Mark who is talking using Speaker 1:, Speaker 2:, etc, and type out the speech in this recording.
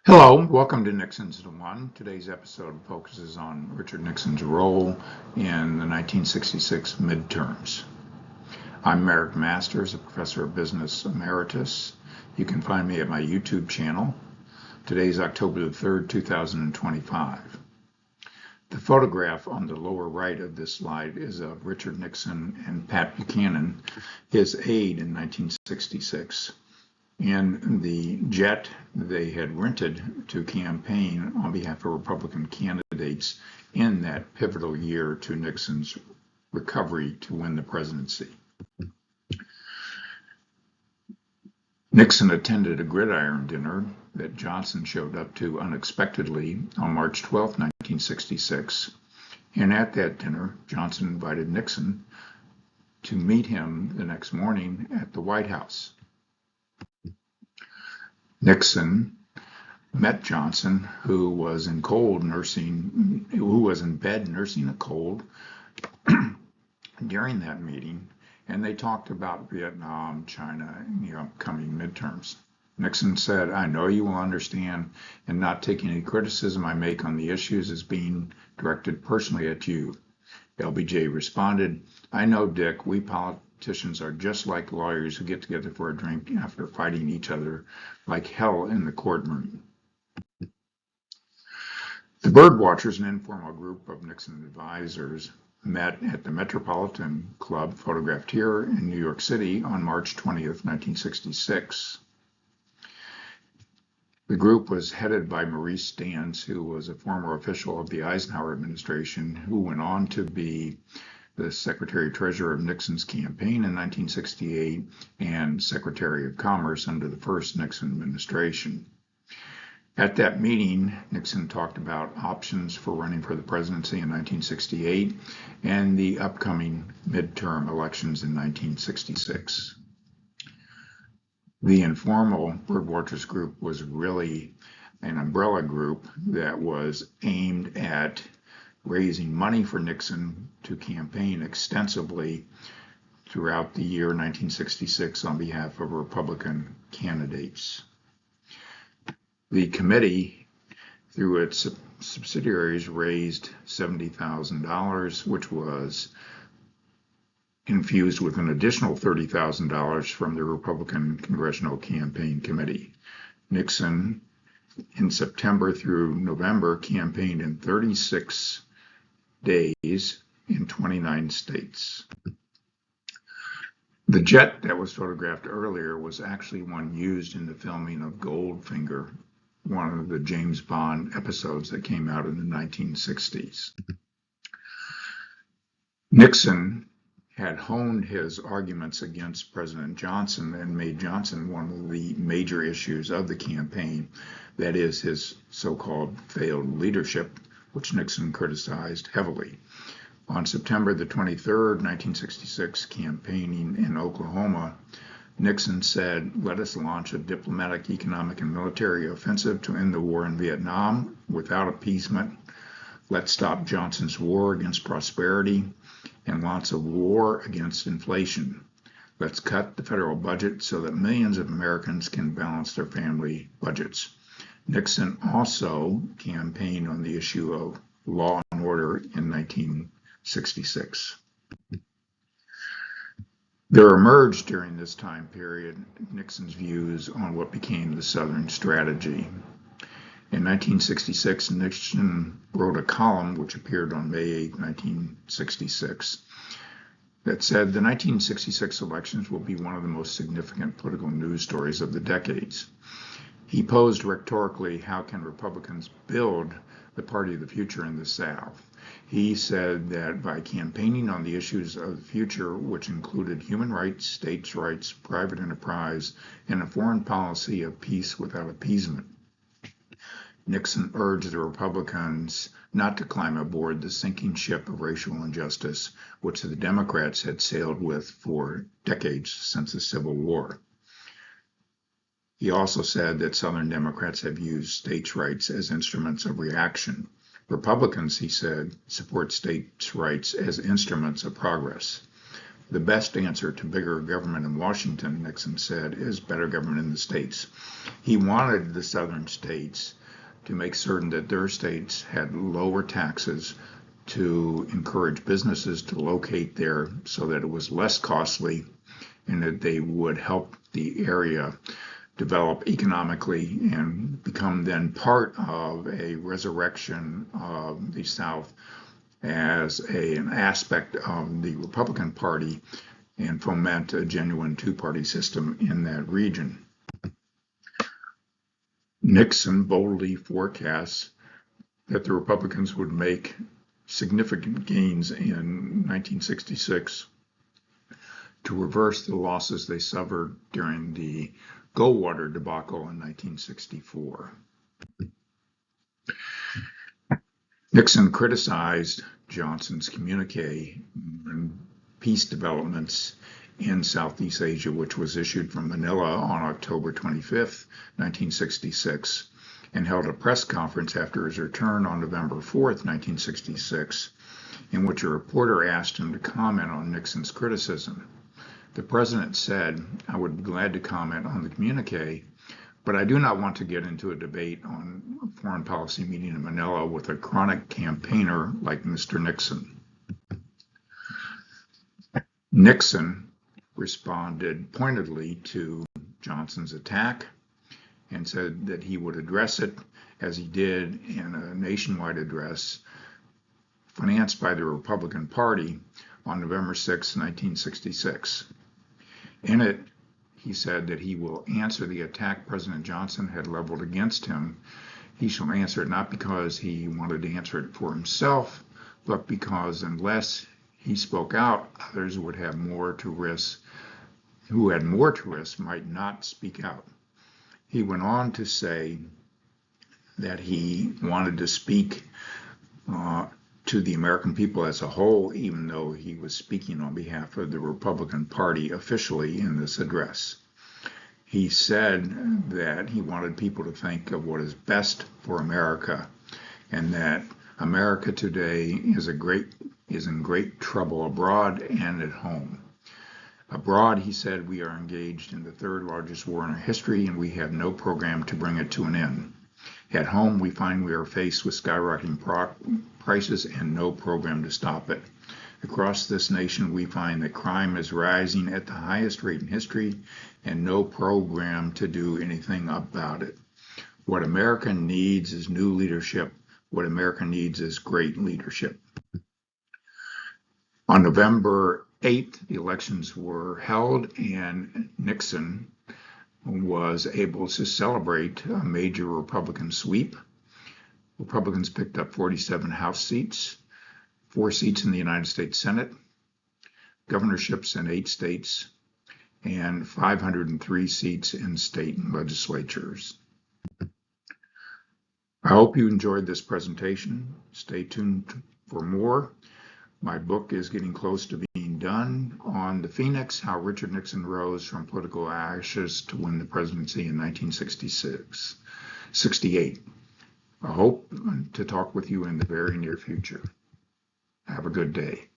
Speaker 1: Hello, welcome to Nixon's the One. Today's episode focuses on Richard Nixon's role in the 1966 midterms. I'm Merrick Masters, a professor of business emeritus. You can find me at my YouTube channel. Today is October the 3rd, 2025. The photograph on the lower right of this slide is of Richard Nixon and Pat Buchanan, his aide in 1966. In the jet they had rented to campaign on behalf of Republican candidates in that pivotal year to Nixon's recovery to win the presidency. Nixon attended a gridiron dinner that Johnson showed up to unexpectedly on March 12, 1966, and at that dinner, Johnson invited Nixon to meet him the next morning at the White House. Nixon met Johnson, who was in bed nursing a cold during that meeting, and they talked about Vietnam, China, and the upcoming midterms. Nixon said, "I know you will understand and not take any criticism I make on the issues as being directed personally at you." LBJ responded, "I know, Dick, we politicians are just like lawyers who get together for a drink after fighting each other like hell in the courtroom." The Birdwatchers, an informal group of Nixon advisors, met at the Metropolitan Club, photographed here in New York City on March 20th, 1966. The group was headed by Maurice Stans, who was a former official of the Eisenhower administration, who went on to be the Secretary-Treasurer of Nixon's campaign in 1968 and Secretary of Commerce under the first Nixon administration. At that meeting, Nixon talked about options for running for the presidency in 1968 and the upcoming midterm elections in 1966. The informal Birdwatchers group was really an umbrella group that was aimed at raising money for Nixon to campaign extensively throughout the year 1966 on behalf of Republican candidates. The committee, through its subsidiaries, raised $70,000, which was infused with an additional $30,000 from the Republican Congressional Campaign Committee. Nixon, in September through November, campaigned in 36 days in 29 states. The jet that was photographed earlier was actually one used in the filming of Goldfinger, one of the James Bond episodes that came out in the 1960s. Nixon had honed his arguments against President Johnson and made Johnson one of the major issues of the campaign, that is, his so-called failed leadership, which Nixon criticized heavily. On September the 23rd, 1966, campaigning in Oklahoma, Nixon said, "Let us launch a diplomatic, economic, and military offensive to end the war in Vietnam without appeasement. Let's stop Johnson's war against prosperity and launch a war against inflation. Let's cut the federal budget so that millions of Americans can balance their family budgets." Nixon also campaigned on the issue of law and order in 1966. There emerged during this time period Nixon's views on what became the Southern strategy. In 1966, Nixon wrote a column which appeared on May 8, 1966, that said, "The 1966 elections will be one of the most significant political news stories of the decades." He posed rhetorically, how can Republicans build the party of the future in the South? He said that by campaigning on the issues of the future, which included human rights, states' rights, private enterprise, and a foreign policy of peace without appeasement, Nixon urged the Republicans not to climb aboard the sinking ship of racial injustice, which the Democrats had sailed with for decades since the Civil War. He also said that Southern Democrats have used states' rights as instruments of reaction. Republicans, he said, support states' rights as instruments of progress. The best answer to bigger government in Washington, Nixon said, is better government in the states. He wanted the southern states to make certain that their states had lower taxes to encourage businesses to locate there so that it was less costly and that they would help the area develop economically and become then part of a resurrection of the South as an aspect of the Republican Party and foment a genuine two-party system in that region. Nixon boldly forecasts that the Republicans would make significant gains in 1966 to reverse the losses they suffered during the Goldwater debacle in 1964. Nixon criticized Johnson's communique on peace developments in Southeast Asia, which was issued from Manila on October 25, 1966, and held a press conference after his return on November 4, 1966, in which a reporter asked him to comment on Nixon's criticism. The president said, "I would be glad to comment on the communique, but I do not want to get into a debate on a foreign policy meeting in Manila with a chronic campaigner like Mr. Nixon." Nixon responded pointedly to Johnson's attack and said that he would address it as he did in a nationwide address financed by the Republican Party on November 6, 1966. In it, he said that he will answer the attack President Johnson had leveled against him. He shall answer it not because he wanted to answer it for himself, but because unless he spoke out, others would have more to risk, who had more to risk might not speak out. He went on to say that he wanted to speak to the American people as a whole, even though he was speaking on behalf of the Republican Party officially in this address. He said that he wanted people to think of what is best for America and that America today is in great trouble abroad and at home. Abroad, he said, we are engaged in the third largest war in our history and we have no program to bring it to an end. At home, we find we are faced with skyrocketing prices and no program to stop it. Across this nation, we find that crime is rising at the highest rate in history and no program to do anything about it. What America needs is new leadership. What America needs is great leadership. On November 8th, the elections were held and Nixon was able to celebrate a major Republican sweep. Republicans picked up 47 House seats, 4 seats in the United States Senate, governorships in 8 states, and 503 seats in state legislatures. I hope you enjoyed this presentation. Stay tuned for more. My book is getting close to being done on the Phoenix, how Richard Nixon rose from political ashes to win the presidency in 1968. I hope to talk with you in the very near future. Have a good day.